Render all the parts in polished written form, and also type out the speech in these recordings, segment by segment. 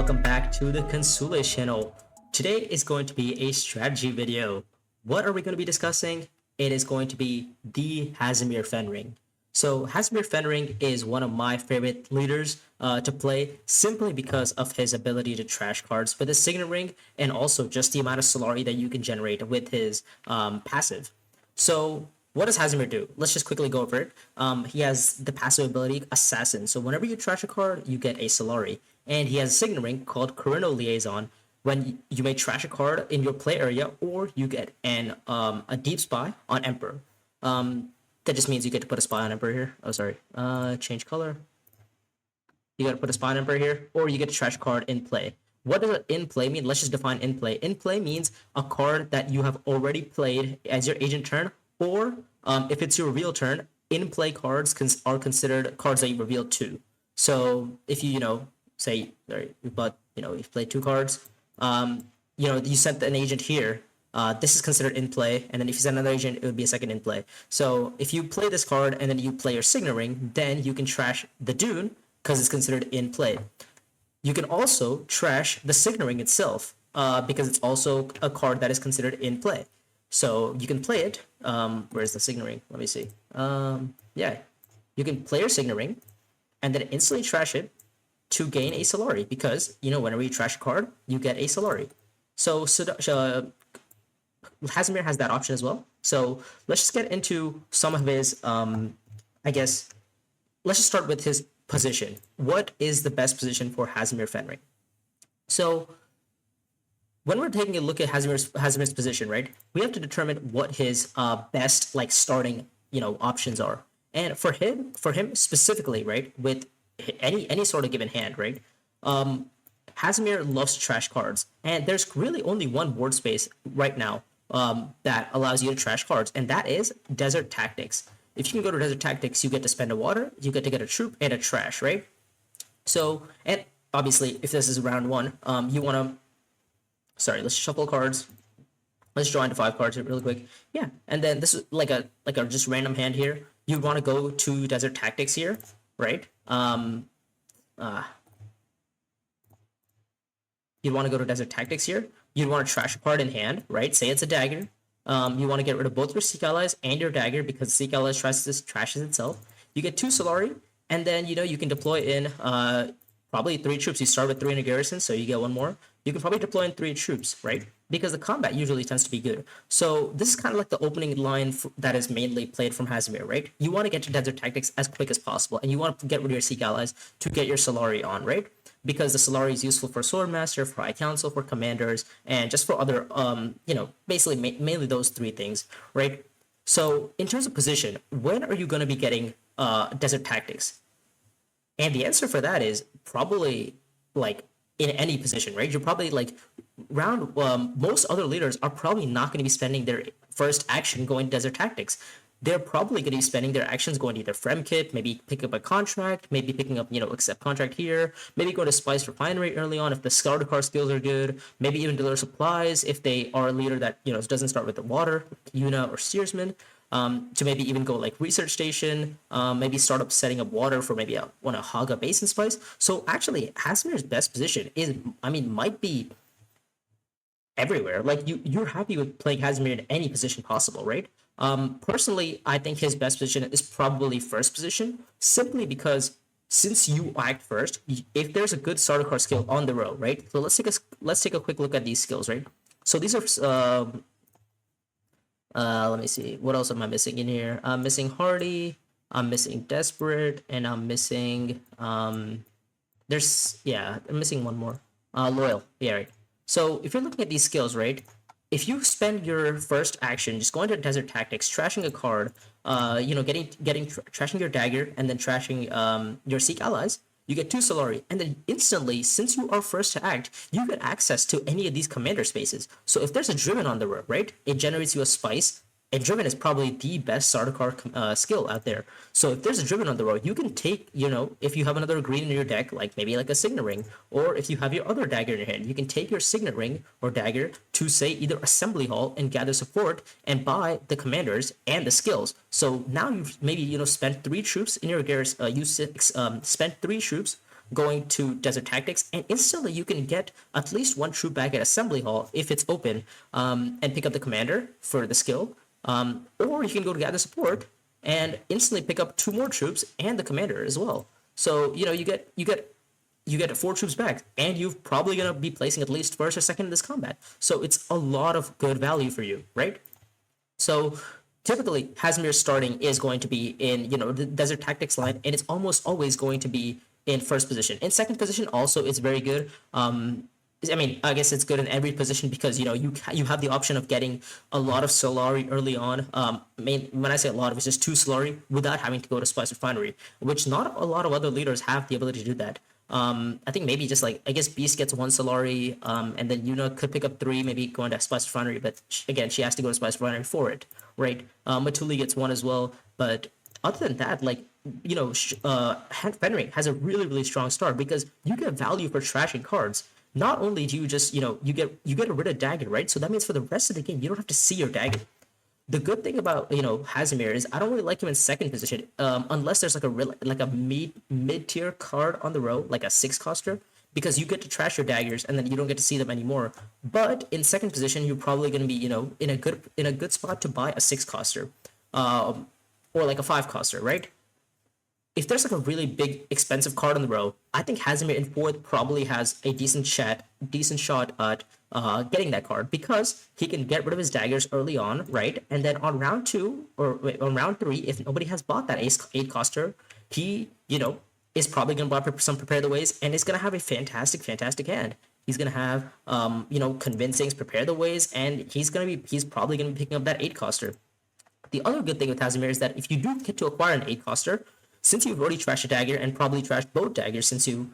welcome back to the Consule channel. Today is going to be a strategy video. What are we going to be discussing? It is going to be the Hasimir Fenring. So Hasimir Fenring is one of my favorite leaders to play simply because of his ability to trash cards with his Signet ring and also just the amount of Solari that you can generate with his passive. So what does Hasimir do? Let's just quickly go over it. He has the passive ability Assassin. So whenever you trash a card, you get a Solari. And he has a Signet ring called Coronal Liaison. When you may trash a card in your play area, or you get a Deep Spy on Emperor. That just means you get to put a spy on Emperor here. Oh, sorry. Change color. You got to put a spy on Emperor here, or you get to trash a card in play. What does in play mean? Let's just define in play. In play means a card that you have already played as your agent turn, or if it's your reveal turn, in play cards are considered cards that you reveal to. So if you say, but you've played two cards, you sent an agent here. This is considered in play, and then if you send another agent, it would be a second in play. So if you play this card and then you play your Signet ring, then you can trash the DUNE because it's considered in play. You can also trash the Signet ring itself because it's also a card that is considered in play. So you can play it. Where's the Signet ring? Let me see. Yeah, you can play your Signet ring and then instantly trash it to gain a Solari because whenever you trash a card, you get a Solari. So Hasimir has that option as well. So let's just get into some of his, let's just start with his position. What is the best position for Hasimir Fenring? So when we're taking a look at Hasimir's position, right, we have to determine what his best starting options are. And for him specifically, right, with any sort of given hand, right, Hasimir loves to trash cards, and there's really only one board space right now that allows you to trash cards, and that is Desert Tactics. If you can go to Desert Tactics, you get to spend a water, you get to get a troop and a trash, right? So, and obviously, if this is round one, you want to. Sorry, let's shuffle cards. Let's draw into 5 cards really quick. Yeah, and then this is like a just random hand here. You want to go to Desert Tactics here, right? You'd want to go to Desert Tactics here. You'd want to trash a card in hand, right? Say it's a dagger. You want to get rid of both your Seek Allies and your dagger because Seek Allies trashes itself. You get 2 Solari, and then you can deploy in probably 3 troops. You start with 3 in a garrison, so you get 1 more. You can probably deploy in 3 troops, right? Because the combat usually tends to be good. So this is kind of like the opening line that is mainly played from Hasimir, right? You want to get to Desert Tactics as quick as possible, and you want to get rid of your Seek Allies to get your Solari on, right? Because the Solari is useful for Swordmaster, for High Council, for Commanders, and just for other, basically mainly those 3 things, right? So in terms of position, when are you going to be getting Desert Tactics? And the answer for that is probably in any position, right? You're probably most other leaders are probably not going to be spending their first action going to Desert Tactics. They're probably going to be spending their actions going to either Fremkit, maybe pick up a contract, maybe picking up, accept contract here, maybe go to Spice Refinery early on if the starter car skills are good, maybe even deliver supplies if they are a leader that, doesn't start with the water, Yuna or Steersman, to maybe even go Research Station, maybe start up setting up water for maybe want to hog a base in Spice. So actually, Hasimir's best position might be everywhere. You're happy with playing Hasimir in any position possible, right? Personally, I think his best position is probably first position, simply because since you act first, if there's a good starter card skill on the row, right? So let's take a quick look at these skills, right? So these are let me see, what else am I missing in here? I'm missing Hardy, I'm missing Desperate, and I'm missing I'm missing one more. Loyal. Yeah, right. So if you're looking at these skills, right? If you spend your first action just going to Desert Tactics, trashing a card, trashing your dagger, and then trashing your Seek Allies, you get 2 Solari, and then instantly, since you are first to act, you get access to any of these commander spaces. So if there's a Driven on the road, right, it generates you a Spice, and Driven is probably the best starter card skill out there. So if there's a Driven on the road, you can take, if you have another green in your deck, maybe a Signet ring, or if you have your other dagger in your hand, you can take your Signet ring or dagger to, say, either Assembly Hall and gather support and buy the commanders and the skills. So now you've maybe, spent 3 troops in your garrison, spent 3 troops going to Desert Tactics, and instantly you can get at least one troop back at Assembly Hall if it's open, and pick up the commander for the skill. Or you can go to Gather Support and instantly pick up 2 more troops and the commander as well. So you get 4 troops back, and you're probably gonna be placing at least first or second in this combat. So it's a lot of good value for you, right? So typically, Hasimir's starting is going to be in, the Desert Tactics line, and it's almost always going to be in first position. In second position, also, it's very good. I mean, I guess it's good in every position because, you have the option of getting a lot of Solari early on. When I say a lot, it's just 2 Solari without having to go to Spice Refinery, which not a lot of other leaders have the ability to do that. I think maybe just like, I guess Beast gets 1 Solari, and then Yuna could pick up 3, maybe going to Spice Refinery, but again, she has to go to Spice Refinery for it, right? Matuli gets 1 as well, but other than that, like, Fenrir has a really, really strong start because you get value for trashing cards. Not only do you just, you get rid of dagger, right? So that means for the rest of the game, you don't have to see your dagger. The good thing about, Hasimir is I don't really like him in second position, unless there's like a mid tier card on the row, like a 6 coster, because you get to trash your daggers and then you don't get to see them anymore. But in second position, you're probably going to be, in a good spot to buy a 6 coster, or like a 5 coster, right? If there's like a really big expensive card on the row, I think Hasimir in 4th probably has a decent shot at getting that card because he can get rid of his daggers early on, right? And then on round 2 or on round 3, if nobody has bought that 8 coster, he is probably going to buy some Prepare the Ways and is going to have a fantastic hand. He's going to have Convincings, Prepare the Ways, and he's probably going to be picking up that 8 coster. The other good thing with Hasimir is that if you do get to acquire an 8 coster, since you've already trashed a dagger and probably trashed both daggers since you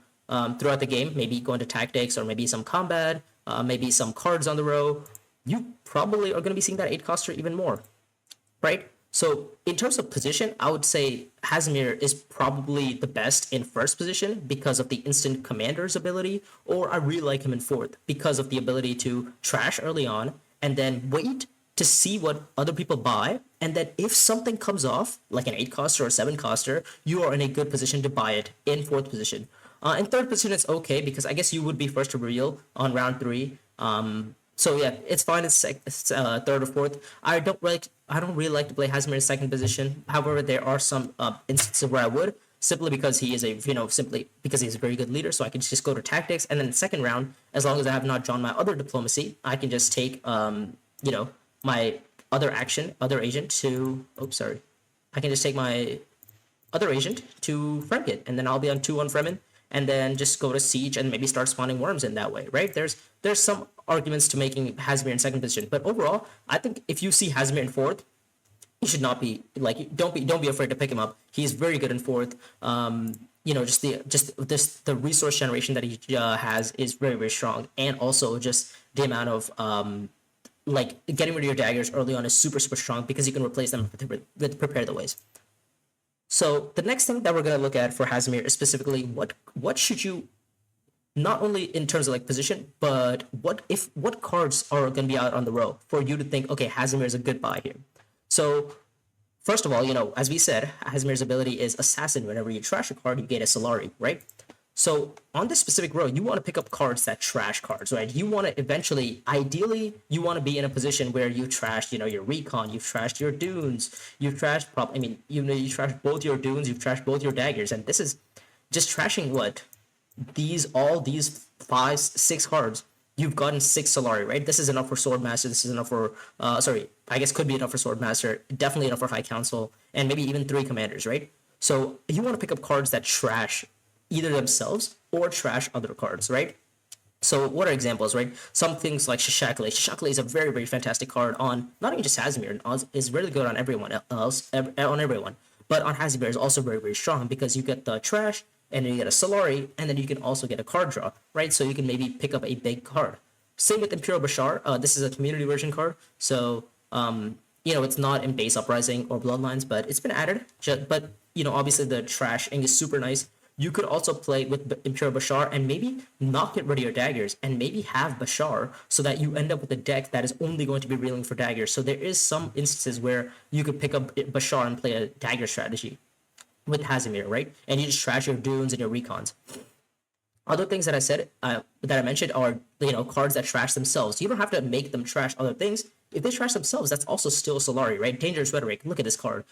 throughout the game, maybe going to tactics or maybe some combat, maybe some cards on the row, you probably are going to be seeing that 8 coster even more, right? So in terms of position, I would say Hasimir is probably the best in first position because of the instant commander's ability, or I really like him in 4th because of the ability to trash early on and then wait to see what other people buy, and then if something comes off, like an 8 coster or 7 coster, you are in a good position to buy it in 4th position. In 3rd position, it's okay, because I guess you would be first to reveal on round 3. So yeah, it's fine, it's 3rd or 4th. I don't really like to play Hasimir in 2nd position. However, there are some instances where I would, simply because he is simply because he's a very good leader, so I can just go to tactics, and then 2nd round, as long as I have not drawn my other diplomacy, I can just take, my other agent to, I can just take my other agent to Fremkit, and then I'll be on 2-1 Fremen, and then just go to Siege and maybe start spawning worms in that way, right? There's some arguments to making Hasimir in 2nd position, but overall, I think if you see Hasimir in 4th, you should not be, like, don't be afraid to pick him up. He's very good in 4th. The resource generation that he has is very, very strong, and also just the amount of like getting rid of your daggers early on is super, super strong because you can replace them with Prepare the Ways. So the next thing that we're going to look at for Hasimir is specifically what should you, not only in terms of like position, but what cards are going to be out on the row for you to think, okay, Hasimir is a good buy here. So first of all, as we said, Hasimir's ability is Assassin. Whenever you trash a card, you get a Solari, right? So on this specific row, you want to pick up cards that trash cards, right? You want to eventually, ideally, you want to be in a position where you trashed, your recon, you've trashed your dunes, you've trashed, you trashed both your dunes, you've trashed both your daggers, and this is just trashing what? All these 5, 6 cards, you've gotten 6 Solari, right? This is enough for Swordmaster, this is enough for, I guess could be enough for Swordmaster, definitely enough for High Council, and maybe even 3 commanders, right? So you want to pick up cards that trash either themselves or trash other cards, right? So what are examples, right? Some things like Shishakale. Shishakale is a very, very fantastic card on not even just Hasimir, is really good on everyone else, on everyone. But on Hasimir is also very, very strong because you get the trash, and then you get a Solari, and then you can also get a card draw, right? So you can maybe pick up a big card. Same with Imperial Bashar. This is a community version card, so it's not in base Uprising or Bloodlines, but it's been added. But obviously the trashing is super nice. You could also play with Imperial Bashar and maybe not get rid of your daggers and maybe have Bashar so that you end up with a deck that is only going to be reeling for daggers. So there is some instances where you could pick up Bashar and play a dagger strategy with Hasimir, right? And you just trash your dunes and your recons. Other things that I mentioned are, cards that trash themselves. You don't have to make them trash other things. If they trash themselves, that's also still Solari, right? Dangerous Rhetoric. Look at this card.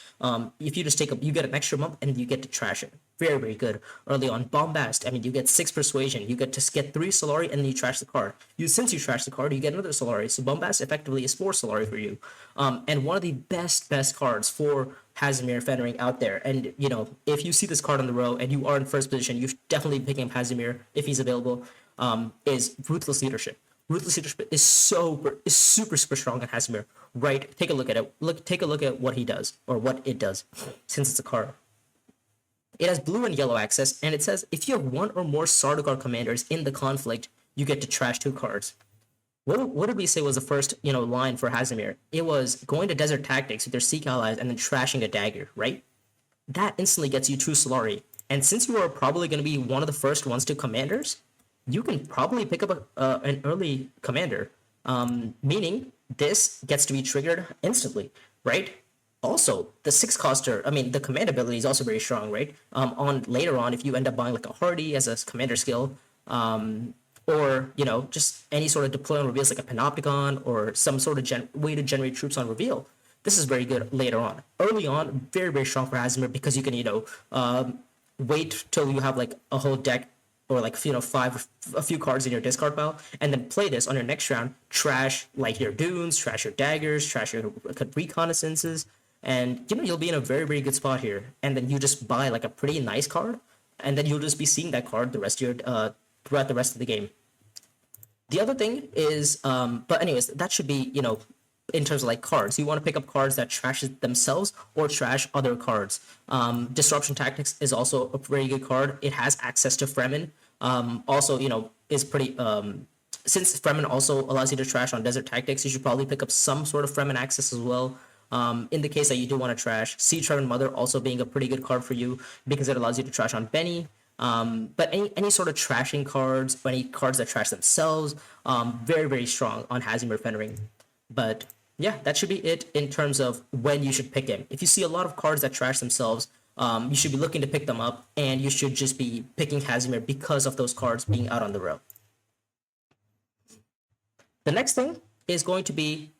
If you just you get an extra month and you get to trash it. Very, very good. Early on, Bombast. I mean, you get 6 Persuasion. You get to get 3 Solari and then you trash the card. Since you trash the card, you get another Solari. So Bombast effectively is 4 Solari for you. And one of the best cards for Hasimir Fenring out there. And, if you see this card on the row and you are in first position, you should definitely be picking up Hasimir if he's available, is Ruthless Leadership. Ruthless Leadership is super strong on Hasimir. Right? Take a look at it. Take a look at what he does, or what it does, since it's a card. It has blue and yellow access, and it says if you have one or more Sardaukar commanders in the conflict, you get to trash 2 cards. What did we say was the first, line for Hasimir? It was going to Desert Tactics with their Seek allies and then trashing a dagger, right? That instantly gets you 2 Solari. And since you are probably going to be one of the first ones to commanders, you can probably pick up an early commander, meaning this gets to be triggered instantly, right? Also, the 6-coster, I mean, the command ability is also very strong, right? Later on, if you end up buying like a Hardy as a commander skill, or, just any sort of deploy on reveals like a Panopticon or some sort of way to generate troops on reveal, this is very good later on. Early on, very, very strong for Hasimir because you can, wait till you have like a whole deck or like, a few cards in your discard pile, and then play this on your next round, trash like your dunes, trash your daggers, trash your reconnaissances, and, you'll be in a very, very good spot here. And then you just buy like a pretty nice card, and then you'll just be seeing that card the rest of your, throughout the rest of the game. The other thing is, but anyways, that should be, in terms of like cards, you want to pick up cards that trash themselves or trash other cards. Disruption Tactics is also a very good card. It has access to Fremen. Also, is pretty, since Fremen also allows you to trash on Desert Tactics, you should probably pick up some sort of Fremen access as well. In the case that you do want to trash, Siege Reverend Mother also being a pretty good card for you because it allows you to trash on Benny. But any sort of trashing cards, or any cards that trash themselves, very, very strong on Hasimir Fenring. But yeah, that should be it in terms of when you should pick him. If you see a lot of cards that trash themselves, you should be looking to pick them up, and you should just be picking Hasimir because of those cards being out on the row. The next thing is going to be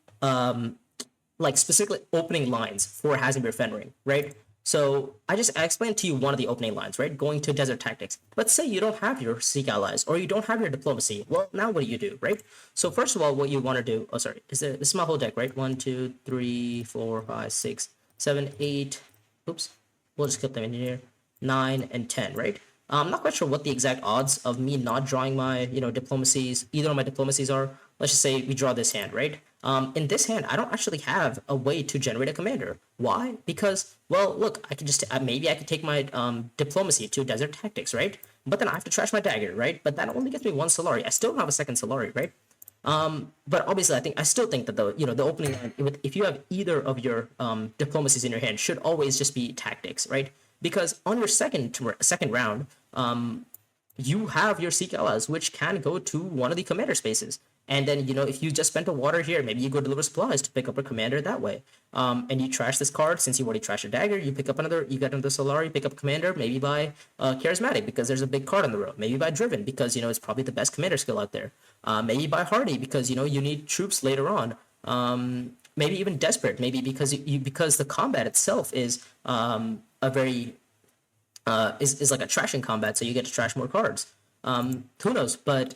like specifically opening lines for Hasimir Fenring, right? So I explained to you one of the opening lines, right? Going to Desert Tactics. Let's say you don't have your Seek allies or you don't have your diplomacy. Well, now what do, right? So first of all, what you want to do, this is my whole deck, right? 1, 2, 3, 4, 5, 6, 7, 8. Oops. We'll just keep them in here. 9 and 10, right? I'm not quite sure what the exact odds of me not drawing my, diplomacies, either of my diplomacies are. Let's just say we draw this hand, right? In this hand, I don't actually have a way to generate a commander. Why? Because, well, look, I can just, maybe I could take my diplomacy to Desert Tactics, right? But then I have to trash my dagger, right? But that only gets me 1 Solari. I still don't have a second Solari, right? But obviously, I still think that the opening line, if you have either of your diplomacies in your hand, should always just be tactics, right? Because on your second round, you have your Seek allies, which can go to one of the commander spaces. And then, if you just spent a water here, maybe you go deliver supplies to pick up a commander that way. And you trash this card, since you already trashed your dagger, you pick up you get another Solari, pick up a commander, maybe buy Charismatic, because there's a big card on the road. Maybe buy Driven, because, it's probably the best commander skill out there. Maybe buy Hardy, because, you need troops later on. Maybe even Desperate, maybe because because the combat itself is a very is like a trashing combat, so you get to trash more cards. Who knows? But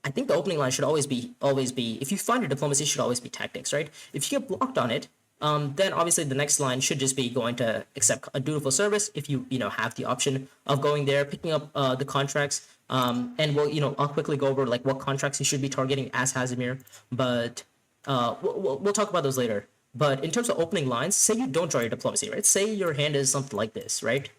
I think the opening line should always be if you find your diplomacy, should always be tactics, right? If you get blocked on it, then obviously the next line should just be going to accept a dutiful service if you have the option of going there, picking up the contracts. And I'll quickly go over like what contracts you should be targeting as Hasimir, but we'll talk about those later. But in terms of opening lines, say you don't draw your diplomacy, right? Say your hand is something like this, right?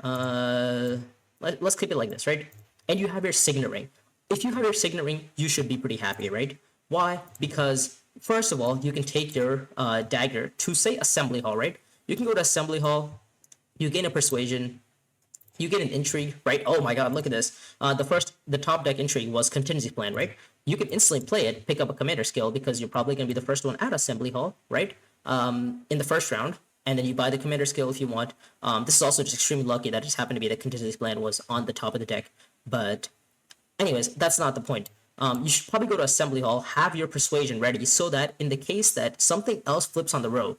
Let's keep it like this, right? And you have your Signet ring. If you have your Signet ring, you should be pretty happy, right? Why? Because first of all, you can take your dagger to, say, Assembly Hall, right? You can go to Assembly Hall, you gain a Persuasion, you get an Intrigue, right? Oh my god, look at this. The top deck Intrigue was Contingency Plan, right? You can instantly play it, pick up a Commander skill, because you're probably going to be the first one at Assembly Hall, right? In the first round, and then you buy the Commander skill if you want. This is also just extremely lucky that it just happened to be the Contingency Plan was on the top of the deck, but Anyways, that's not the point. You should probably go to assembly hall, have your persuasion ready, so that in the case that something else flips on the row,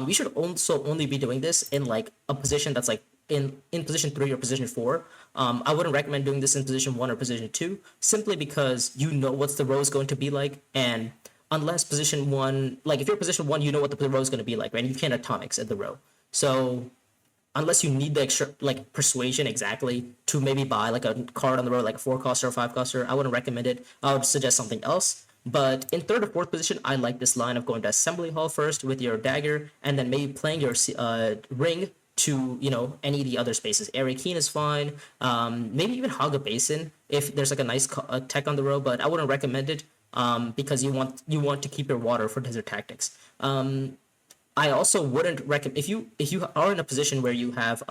you should also only be doing this in like a position that's like in position 3 or position 4. I wouldn't recommend doing this in position 1 or position 2, simply because you know what the row is going to be like, and unless position 1, like if you're position 1, you know what the row is going to be like, right? You can't atomics at the row. So unless you need the extra like persuasion exactly to maybe buy like a card on the road, like a 4 coster or 5 coster, I wouldn't recommend it. I would suggest something else. But in third or fourth position, I like this line of going to assembly hall first with your dagger, and then maybe playing your ring to, you know, any of the other spaces. Area Keen is fine. Maybe even hog a basin if there's like a nice tech on the row, but I wouldn't recommend it because you want to keep your water for desert tactics. I also wouldn't recommend if you are in a position where you have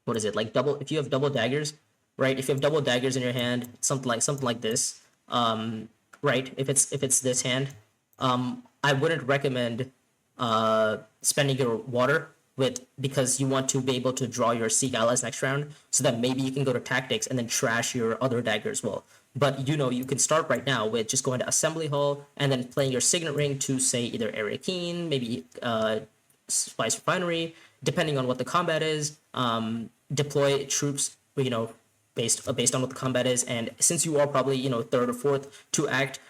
what is it, like double, if you have double daggers, right? If you have double daggers in your hand, something like this, right? If it's this hand, I wouldn't recommend spending your water with, because you want to be able to draw your Seek allies next round, so that maybe you can go to tactics and then trash your other dagger as well. But you know, you can start right now with just going to assembly hall and then playing your signet ring to say either area keen, maybe spice refinery, depending on what the combat is. Deploy troops, you know, based on what the combat is, and since you are probably, you know, third or fourth to act,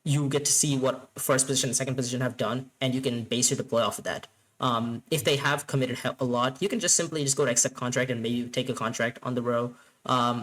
you get to see what first position and second position have done, and you can base your deploy off of that. If they have committed a lot, you can just simply just go to accept contract and maybe take a contract on the row.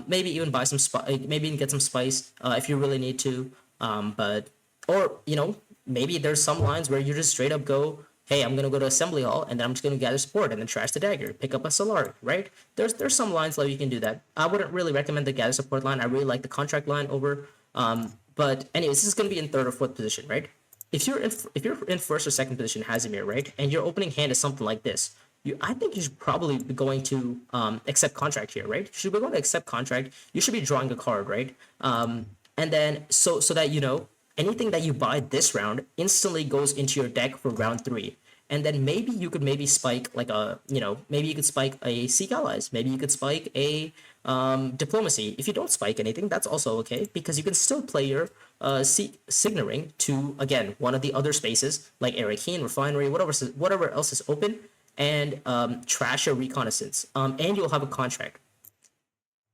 Maybe even buy some maybe even get some spice if you really need to. But or you know, maybe there's some lines where you just straight up go, hey, I'm gonna go to assembly hall and then I'm just gonna gather support and then trash the dagger, pick up a Solari, right? There's some lines where you can do that. I wouldn't really recommend the gather support line. I really like the contract line over. But anyways, this is gonna be in third or fourth position, right? If you're in first or second position, Hasimir, right, and your opening hand is something like this, I think you should probably be going to accept contract here, right? You should be going to accept contract. You should be drawing a card, right? And then so that you know anything that you buy this round instantly goes into your deck for round 3. And then maybe you could maybe spike like a, you know, maybe you could spike a Seek Allies. Maybe you could spike a Diplomacy. If you don't spike anything, that's also okay, because you can still play your Signet Ring to, again, one of the other spaces, like Arakeen, Refinery, whatever else is open, and trash your Reconnaissance. And you'll have a contract.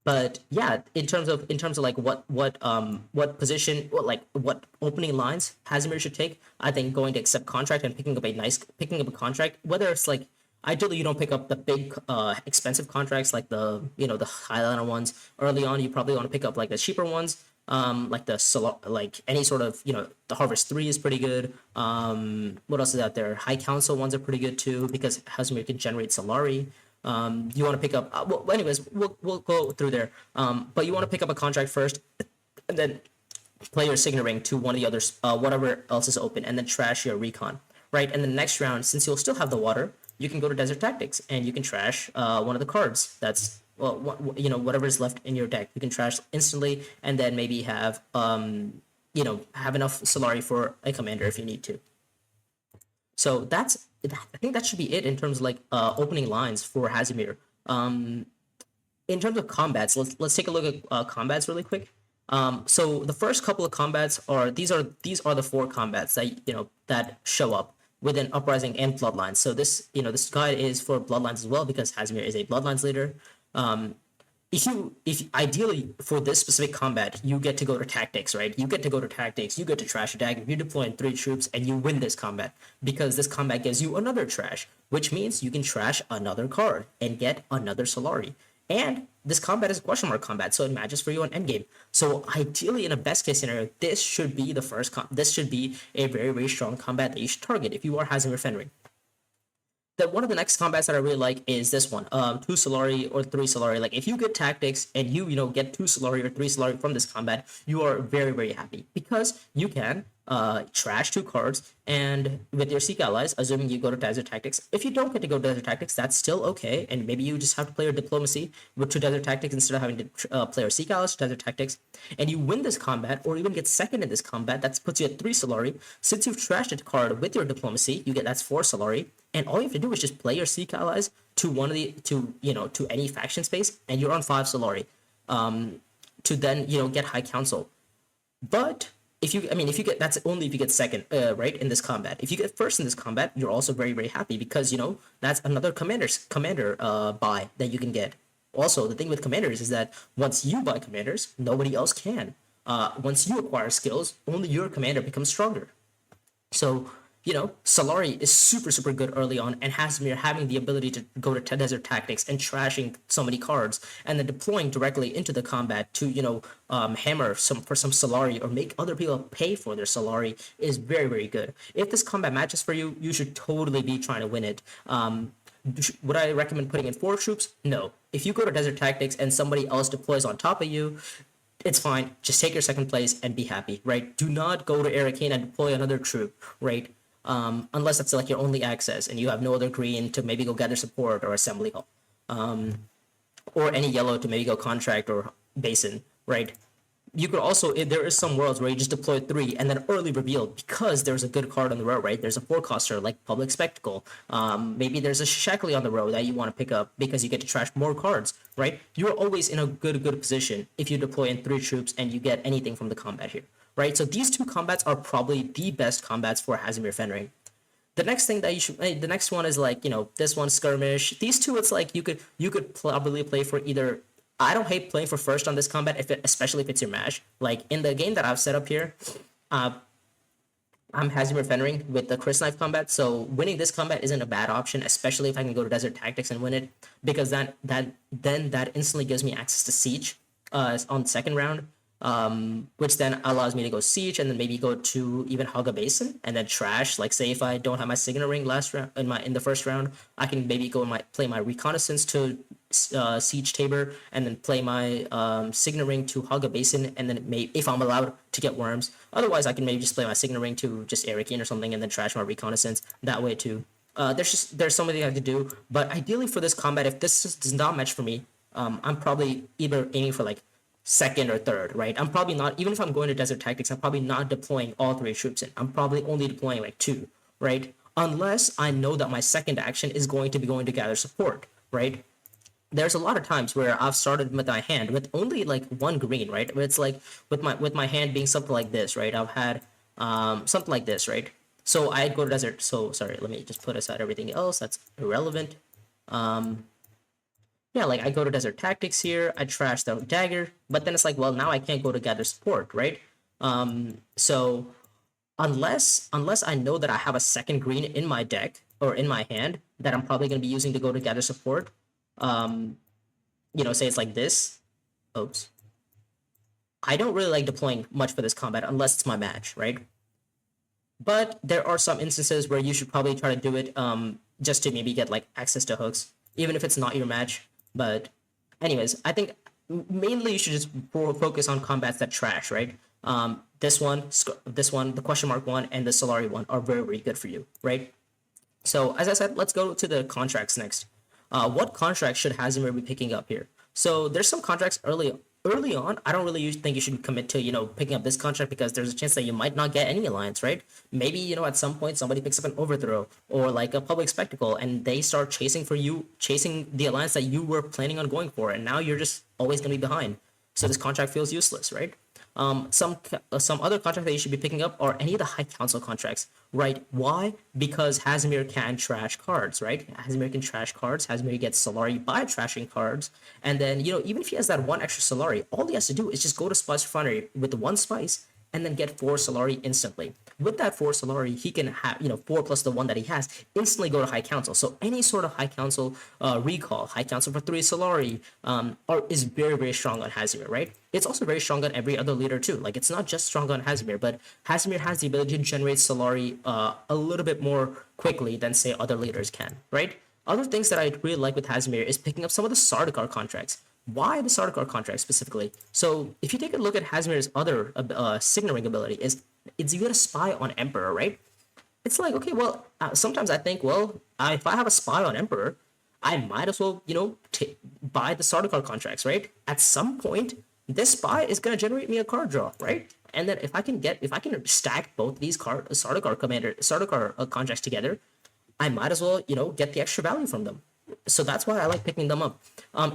But yeah, in terms of like what position, what opening lines Hasimir should take, I think going to accept contract and picking up a contract, whether it's like, ideally you don't pick up the big expensive contracts like the, you know, the Highliner ones early on. You probably want to pick up like the cheaper ones, like like any sort of, you know, the Harvest 3 is pretty good. What else is out there? High Council ones are pretty good too, because Hasimir can generate Solari. You want to pick up well, anyways, we'll go through there. But you want to pick up a contract first, and then play your Signet Ring to one of the others, whatever else is open, and then trash your Recon, right? And the next round, since you'll still have the water, you can go to Desert Tactics and you can trash one of the cards that's, well, you know, whatever is left in your deck. You can trash instantly, and then maybe have you know, have enough Solari for a commander if you need to. So I think that should be it in terms of like opening lines for Hasimir. In terms of combats, let's take a look at combats really quick. So the first couple of combats are these are the 4 combats that, you know, that show up within Uprising and Bloodlines. So this, you know, this guide is for Bloodlines as well, because Hasimir is a Bloodlines leader. If ideally for this specific combat, you get to go to tactics, right? You get to go to tactics, you get to trash a dagger, you deploy in 3 troops, and you win this combat, because this combat gives you another trash, which means you can trash another card and get another Solari. And this combat is a question mark combat, so it matches for you on endgame. So ideally, in a best case scenario, this should be the first. This should be a very, very strong combat that you should target if you are Hasimir Fenrir. Then one of the next combats that I really like is this one, 2 Solari or 3 Solari. Like if you get tactics and you know, get 2 Solari or 3 Solari from this combat, you are very, very happy, because you can trash 2 cards and with your Seek allies, assuming you go to Desert Tactics. If you don't get to go to Desert Tactics, that's still okay, and maybe you just have to play your Diplomacy with 2 Desert Tactics instead of having to play your Seek allies to Desert Tactics, and you win this combat, or even get second in this combat. That puts you at 3 Solari. Since you've trashed a card with your Diplomacy, you get, that's 4 Solari, and all you have to do is just play your Seek allies to one of the, to, you know, to any faction space, and you're on 5 Solari. to then, get high council. But if you, if you get, that's only if you get second, right, in this combat. If you get first in this combat, you're also very, very happy because, that's another commander buy that you can get. Also, the thing with commanders is that once you buy commanders, nobody else can. Once you acquire skills, only your commander becomes stronger. So, Solari is super, super good early on, and Hasimir having the ability to go to desert tactics and trashing so many cards, and then deploying directly into the combat to, hammer for some Solari or make other people pay for their Solari is very, very good. If this combat matches for you, you should totally be trying to win it. Would I recommend putting in 4 troops? No. If you go to desert tactics and somebody else deploys on top of you, it's fine. Just take your second place and be happy, right? Do not go to Arcane and deploy another troop, right? Unless that's like your only access and you have no other green to maybe go gather support or assembly hall, or any yellow to maybe go contract or basin, right? You could also, there is some worlds where you just deploy 3 and then early reveal because there's a good card on the road, right? There's a forecaster like Public Spectacle. Maybe there's a Shackley on the road that you want to pick up because you get to trash more cards, right? You're always in a good position if you deploy in 3 troops and you get anything from the combat here, right? So these 2 combats are probably the best combats for Hasimir Fenring. The next thing that the next one is like, this one Skirmish. These 2, it's like you could probably play for either. I don't hate playing for first on this combat, especially if it's your mash. Like in the game that I've set up here, I'm Hasimir Fenring with the Chris Knife combat, so winning this combat isn't a bad option, especially if I can go to Desert Tactics and win it, because that instantly gives me access to Siege on the second round, which then allows me to go Siege and then maybe go to even Haga Basin and then trash. Like say if I don't have my Signet ring last round in the first round, I can maybe go play my Reconnaissance to Siege Tabor and then play my Signet ring to Haga Basin, and then if I'm allowed to get worms. Otherwise, I can maybe just play my Signet ring to just Arcane or something and then trash my Reconnaissance that way too. There's so many I have to do, but ideally for this combat, if this just does not match for me, I'm probably either aiming for like second or third, right? I'm probably not, even if I'm going to Desert Tactics, I'm probably not deploying all 3 troops in. I'm probably only deploying like 2, right? Unless I know that my second action is going to be going to gather support, right? There's a lot of times where I've started with my hand with only like 1 green, right? It's like with my hand being something like this, right? I've had something like this, right? So I go to desert. So sorry, let me just put aside everything else that's irrelevant. Yeah, like I go to desert tactics here, I trash the dagger, but then it's like, well, now I can't go to gather support, right? So unless I know that I have a second green in my deck or in my hand that I'm probably going to be using to go to gather support, say it's like this. Oops. I don't really like deploying much for this combat unless it's my match, right? But there are some instances where you should probably try to do it just to maybe get like access to hooks, even if it's not your match. But anyways, I think mainly you should just focus on combats that trash, right? This one, the question mark one, and the Solari one are very, very good for you, right? So as I said, let's go to the contracts next. What contracts should Hasimir be picking up here? So there's some contracts early on. I don't really think you should commit to picking up this contract because there's a chance that you might not get any alliance, right? Maybe at some point somebody picks up an overthrow or like a public spectacle and they start chasing the alliance that you were planning on going for, and now you're just always gonna be behind. So this contract feels useless, right? Some other contracts that you should be picking up are any of the high council contracts, right? Why? Because Hasimir can trash cards, right? Hasimir can trash cards. Hasimir gets Solari by trashing cards, and then even if he has that 1 extra Solari, all he has to do is just go to Spice Refinery with the 1 spice and then get 4 Solari instantly. With that 4 Solari, he can have 4 plus the 1 that he has instantly go to High Council. So any sort of High Council recall, High Council for 3 Solari, is very, very strong on Hasimir, right? It's also very strong on every other leader too. Like it's not just strong on Hasimir, but Hasimir has the ability to generate Solari a little bit more quickly than say other leaders can, right? Other things that I really like with Hasimir is picking up some of the Sardaukar contracts. Why the Sardaukar contract specifically? So if you take a look at Hasimir's other Signet ring ability, it's you get a spy on Emperor, right? It's like, okay, well, sometimes I think, well, if I have a spy on Emperor, I might as well, buy the Sardaukar contracts, right? At some point, this spy is gonna generate me a card draw, right? And then if I can stack both these Sardaukar contracts together, I might as well, get the extra value from them. So that's why I like picking them up.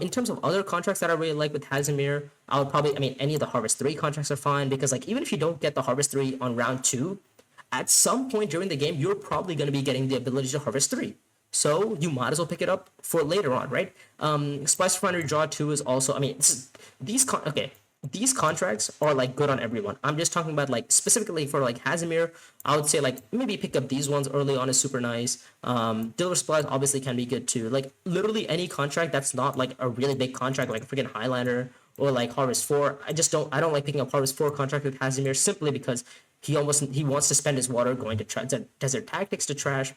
In terms of other contracts that I really like with Hasimir, I would probably, I mean, any of the Harvest 3 contracts are fine because, like, even if you don't get the Harvest 3 on round 2, at some point during the game, you're probably going to be getting the ability to Harvest 3. So you might as well pick it up for later on, right? Spice Refinery Draw 2 is also, I mean, okay, these contracts are like good on everyone. I'm just talking about like specifically for like Hasimir. I would say like maybe pick up these ones early on is super nice. Dealer supplies obviously can be good too. Like literally any contract that's not like a really big contract like a freaking Highlander or like Harvest 4. I don't like picking up Harvest 4 contract with Hasimir simply because he wants to spend his water going to Desert Tactics to trash.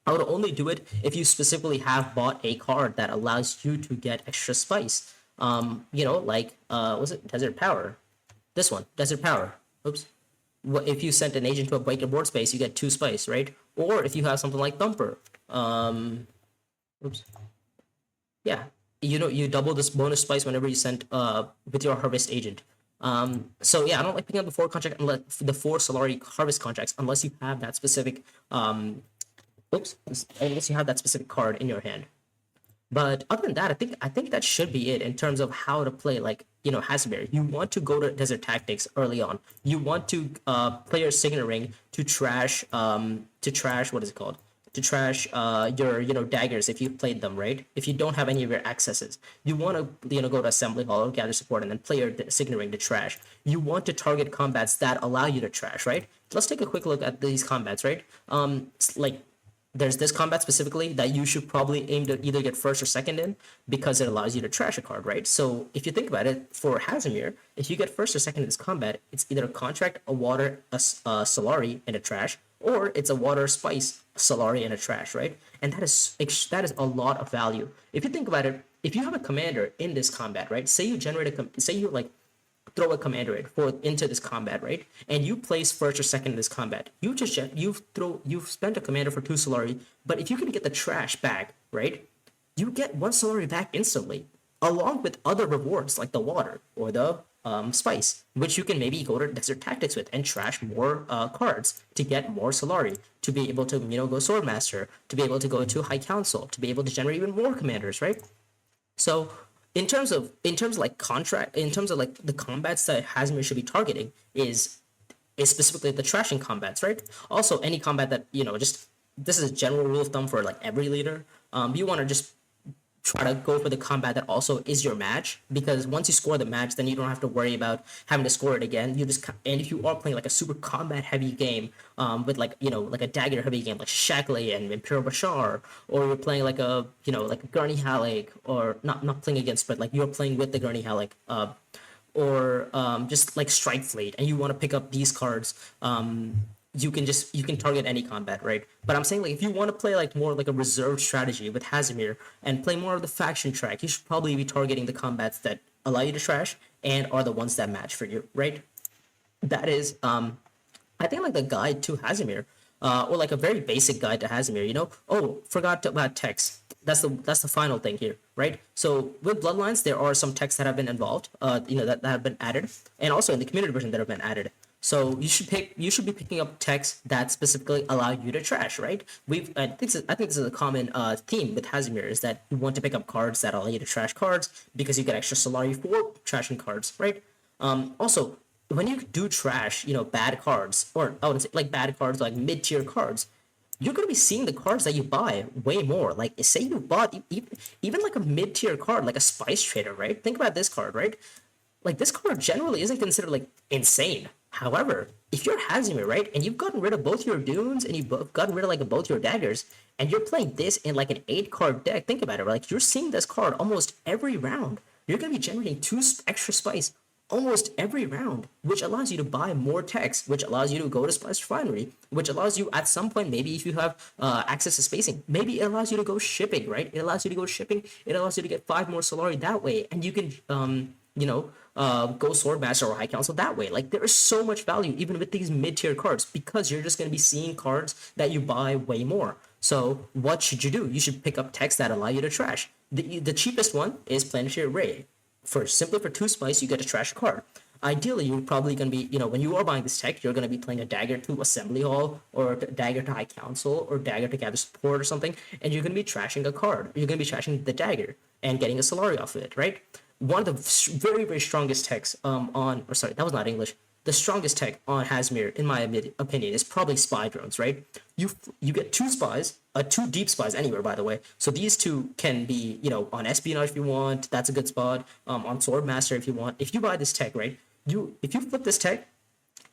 I would only do it if you specifically have bought a card that allows you to get extra spice. Like was it Desert Power? This one, Desert Power. Oops. If you sent an agent to a vacant board space, you get 2 spice, right? Or if you have something like Thumper. Oops. Yeah. You double this bonus spice whenever you send with your harvest agent. So yeah, I don't like picking up the 4 contract unless the 4 Solari harvest contracts unless you have that specific unless you have that specific card in your hand. But other than that, I think that should be it in terms of how to play. Like Hasimir, you want to go to Desert Tactics early on. You want to play your Signet Ring to trash what is it called? To trash your daggers if you played them, right. If you don't have any of your accesses, you want to go to Assembly Hall or gather support and then play your Signet Ring to trash. You want to target combats that allow you to trash, right. Let's take a quick look at these combats, right. Like there's this combat specifically that you should probably aim to either get first or second in because it allows you to trash a card, right? So if you think about it, for Hasimir, if you get first or second in this combat, it's either a contract, a water, a Solari, and a trash, or it's a water, spice, Solari, and a trash, right? And that is a lot of value. If you think about it, if you have a commander in this combat, right? Say you say you like throw a commander into this combat, right? And you place first or second in this combat. You've spent a commander for 2 Solari, but if you can get the trash back, right? You get 1 Solari back instantly, along with other rewards like the water or the spice, which you can maybe go to Desert Tactics with and trash more cards to get more Solari, to be able to go Swordmaster, to be able to go to High Council, to be able to generate even more commanders, right? So in terms of like the combats that Hasimir should be targeting is specifically the trashing combats, right? Also any combat that just this is a general rule of thumb for like every leader. You want to just try to go for the combat that also is your match, because once you score the match, then you don't have to worry about having to score it again. And if you are playing like a super combat heavy game, with like like a dagger heavy game like Shackley and Imperial Bashar, or you're playing like a like a Gurney Halleck, or not playing against, but like you're playing with the Gurney Halleck, or just like Strike Fleet, and you want to pick up these cards, you can target any combat, right? But I'm saying like if you want to play like more like a reserved strategy with Hasimir and play more of the faction track, you should probably be targeting the combats that allow you to trash and are the ones that match for you, right? That is I think like the guide to Hasimir, or like a very basic guide to Hasimir. Oh, forgot about text. That's the final thing here, right? So with Bloodlines, there are some texts that have been involved, that have been added, and also in the community version that have been added. So you should be picking up texts that specifically allow you to trash, right? I think this is a common theme with Hasimir, is that you want to pick up cards that allow you to trash cards because you get extra Solari for trashing cards, right? Also, when you do trash, bad cards, or I wouldn't say like bad cards, like mid-tier cards, you're going to be seeing the cards that you buy way more. Like, say you bought even like a mid-tier card, like a Spice Trader, right? Think about this card, right? Like, this card generally isn't considered like insane. However, if you're Hasimir, right, and you've gotten rid of both your dunes and you've gotten rid of like both your daggers, and you're playing this in like an 8-card deck, think about it, right? Like, you're seeing this card almost every round. You're going to be generating 2 extra spice almost every round, which allows you to buy more text, which allows you to go to Spice Refinery, which allows you at some point, maybe if you have access to spacing, maybe it allows you to go shipping, right? It allows you to go shipping. It allows you to get 5 more Solari that way, and you can, go Swordmaster or High Council that way. Like, there is so much value even with these mid-tier cards, because you're just going to be seeing cards that you buy way more. So what should you do? You should pick up texts that allow you to trash. The cheapest one is Planetary Array. Simply for 2 spice, you get to trash a card. ideally you're probably going to be, when you are buying this tech, you're going to be playing a dagger to Assembly Hall, or a dagger to High Council, or dagger to gather support or something, and you're going to be trashing a card. You're going to be trashing the dagger and getting a Solari off of it, right? One of the very, very strongest techs or sorry, that was not English. The strongest tech on Hasimir, in my opinion, is probably spy drones, right? You get two spies, two deep spies anywhere, by the way. So these two can be, on espionage if you want. That's a good spot. On Swordmaster if you want. If you buy this tech, right? If you flip this tech,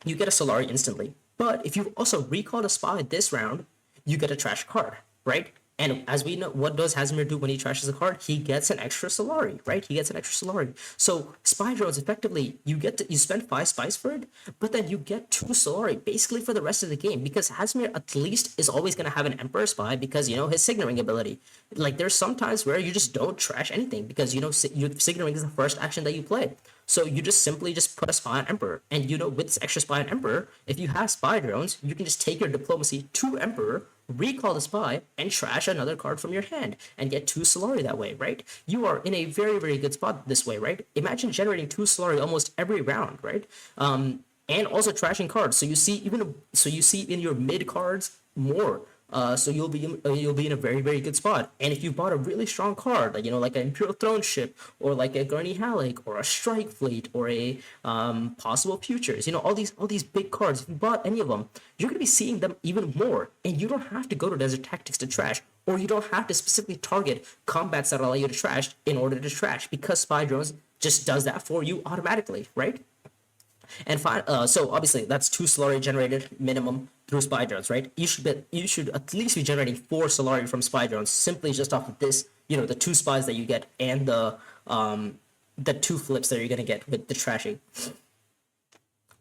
you get a Solari instantly. But if you also recall a spy this round, you get a trash card, right? And as we know, what does Hasimir do when he trashes a card? He gets an extra Solari, right? He gets an extra Solari. So spy drones, effectively, you spend 5 spies for it, but then you get 2 Solari basically for the rest of the game, because Hasimir at least is always going to have an Emperor spy because, his Signet Ring ability. Like, there's some times where you just don't trash anything because, Signet Ring is the first action that you play. So you just simply put a spy on Emperor. And, with this extra spy on Emperor, if you have spy drones, you can just take your diplomacy to Emperor, recall the spy, and trash another card from your hand and get 2 Solari that way, right? You are in a very, very good spot this way, right? Imagine generating 2 Solari almost every round, right? And also trashing cards. So you see in your mid cards more. So you'll be in a very, very good spot. And if you bought a really strong card, like an Imperial Throne Ship, or like a Gurney Halleck, or a Strike Fleet, or a Possible Futures, all these big cards, if you bought any of them, you're gonna be seeing them even more. And you don't have to go to Desert Tactics to trash, or you don't have to specifically target combats that allow you to trash in order to trash, because Spy Drones just does that for you automatically, right? And so obviously that's 2 Solari generated minimum through spy drones, right? You should at least be generating 4 Solari from spy drones simply just off of this, the 2 spies that you get, and the 2 flips that you're gonna get with the trashing.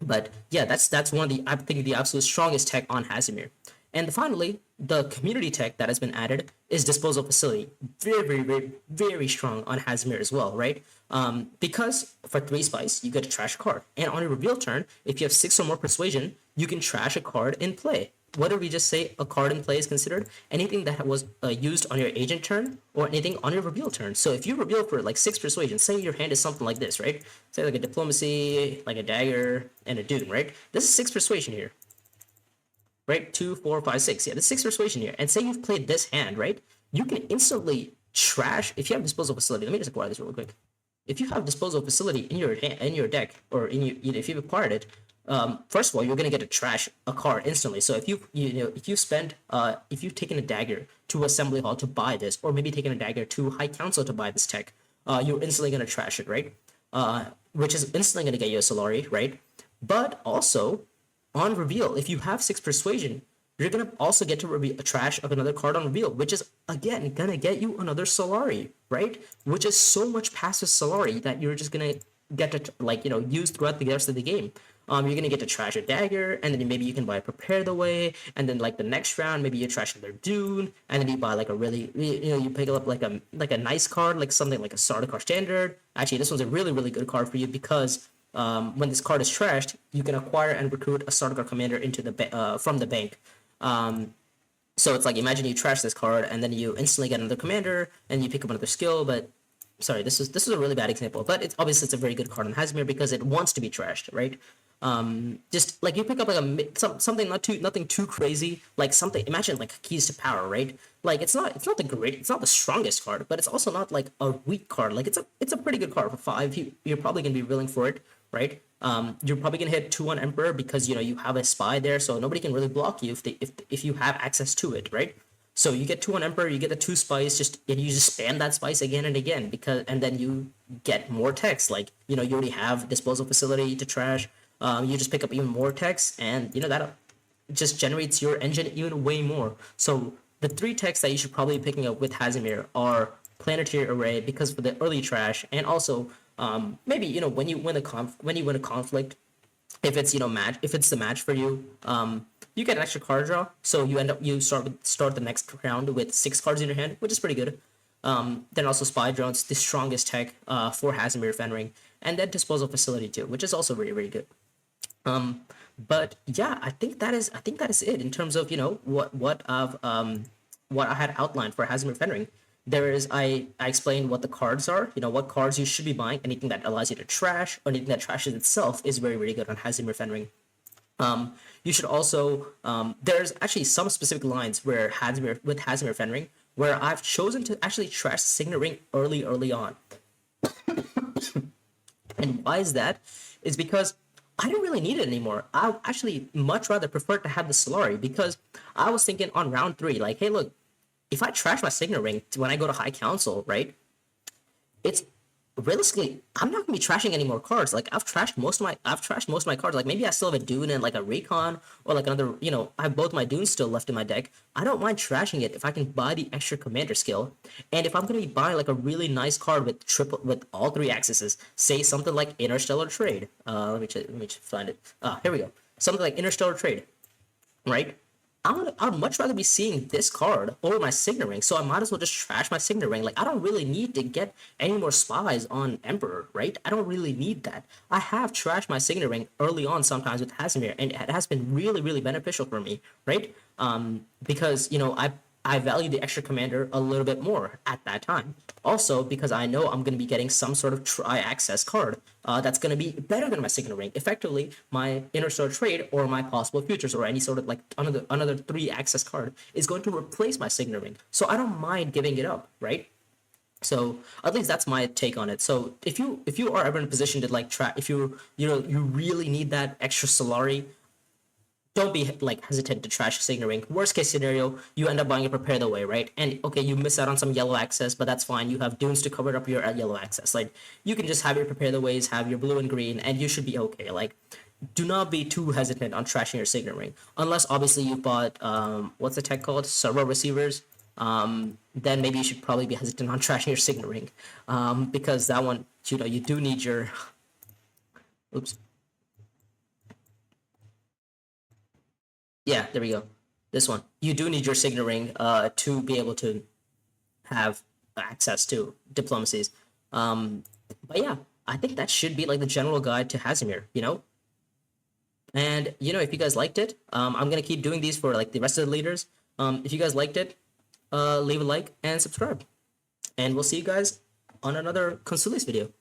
But yeah, that's one of the absolute strongest tech on Hasimir. And finally, the community tech that has been added is Disposal Facility. Very, very, very, very strong on Hasimir as well, right? Because for 3 spice, you get a trash card. And on your reveal turn, if you have 6 or more persuasion, you can trash a card in play. What did we just say a card in play is considered? Anything that was used on your agent turn, or anything on your reveal turn. So if you reveal for like 6 persuasion, say your hand is something like this, right? Say like a diplomacy, like a dagger, and a dune, right? This is 6 persuasion here. Right? 2, 4, 5, 6. Yeah, there's 6 persuasion here. And say you've played this hand, right? You can instantly trash, if you have Disposal Facility. Let me just acquire this real quick. If you have Disposal Facility in your deck, or if you've acquired it, first of all, you're gonna get to trash a card instantly. So if if you've taken a dagger to Assembly Hall to buy this, or maybe taken a dagger to High Council to buy this tech, you're instantly gonna trash it, right? Which is instantly gonna get you a Solari, right? But also, on reveal, if you have 6 persuasion, you're gonna also get to trash of another card on reveal, which is again gonna get you another Solari, right? Which is so much passive Solari that you're just gonna get to use throughout the rest of the game. You're gonna get to trash a dagger, and then maybe you can buy Prepare the Way, and then like the next round maybe you trash another Dune, and then you buy like a really you pick up like a nice card, like something like a Sardaukar Standard. Actually, this one's a really, really good card for you because when this card is trashed, you can acquire and recruit a Sardaukar commander into from the bank. So it's like, imagine you trash this card and then you instantly get another commander and you pick up another skill. But sorry, this is a really bad example. But it's obviously a very good card on Hasimir because it wants to be trashed, right? Just like you pick up like something nothing too crazy, like something. Imagine like Keys to Power, right? Like it's not the strongest card, but it's also not like a weak card. Like it's a pretty good card for 5. You're probably gonna be willing for it, right? You're probably gonna hit 2 on Emperor because you have a spy there, so nobody can really block you if you have access to it, right? So you get 2 on Emperor, you get the 2 spice, and you just spam that spice again and again and then you get more text. Like you already have Disposal Facility to trash. You just pick up even more text, and that just generates your engine even way more. So the 3 texts that you should probably be picking up with Hasimir are Planetary Array, because for the early trash, and also maybe when you win a conflict, if it's if it's the match for you, you get an extra card draw, so you start the next round with 6 cards in your hand, which is pretty good. Then also Spy Drones, the strongest tech for Hasimir Fenring, and then Disposal Facility too, which is also very, very good. But yeah, I think that is it in terms of what I had outlined for Hasimir Fenring. I explained what the cards are, what cards you should be buying. Anything that allows you to trash, or anything that trashes itself is very, very good on Hasimir Fenring. You should also, there's actually some specific lines where with Hasimir Fenring, where I've chosen to actually trash Signet Ring early on. And why is that? Is because I don't really need it anymore. I actually much rather prefer to have the Solari, because I was thinking on round 3, like, hey, look, if I trash my Signet Ring when I go to High Council, right? It's realistically, I'm not gonna be trashing any more cards. Like, I've trashed most of my cards. Like, maybe I still have a Dune and like a Recon, or like another, I have both my Dunes still left in my deck. I don't mind trashing it if I can buy the extra commander skill. And if I'm gonna be buying like a really nice card with all 3 accesses, say something like Interstellar Trade. Let me find it. Here we go. Something like Interstellar Trade, right? I'd much rather be seeing this card over my Signet Ring, so I might as well just trash my Signet Ring. Like, I don't really need to get any more spies on Emperor, right? I don't really need that. I have trashed my Signet Ring early on sometimes with Hasimir, and it has been really, really beneficial for me, right? Because, I value the extra commander a little bit more at that time. Also, because I know I'm going to be getting some sort of tri-access card that's going to be better than my Signet Ring. Effectively, my Interstellar Trade or my possible futures or any sort of like another 3-access card is going to replace my Signet Ring. So I don't mind giving it up, right? So at least that's my take on it. So if you are ever in a position to like if you really need that extra Solari, don't be like hesitant to trash Signet Ring. Worst case scenario, you end up buying a Prepare the Way, right? And okay, you miss out on some yellow access, but that's fine. You have Dunes to cover up your yellow access. Like, you can just have your Prepare the Ways, have your blue and green, and you should be okay. Like, do not be too hesitant on trashing your Signet Ring, unless obviously you bought what's the tech called, servo receivers. Then maybe you should probably be hesitant on trashing your Signet Ring, because that one, you do need your. Oops. Yeah, there we go. This one. You do need your Signet Ring to be able to have access to diplomacies. But yeah, I think that should be like the general guide to Hasimir. And if you guys liked it, I'm gonna keep doing these for like the rest of the leaders. If you guys liked it, leave a like and subscribe. And we'll see you guys on another Consulis video.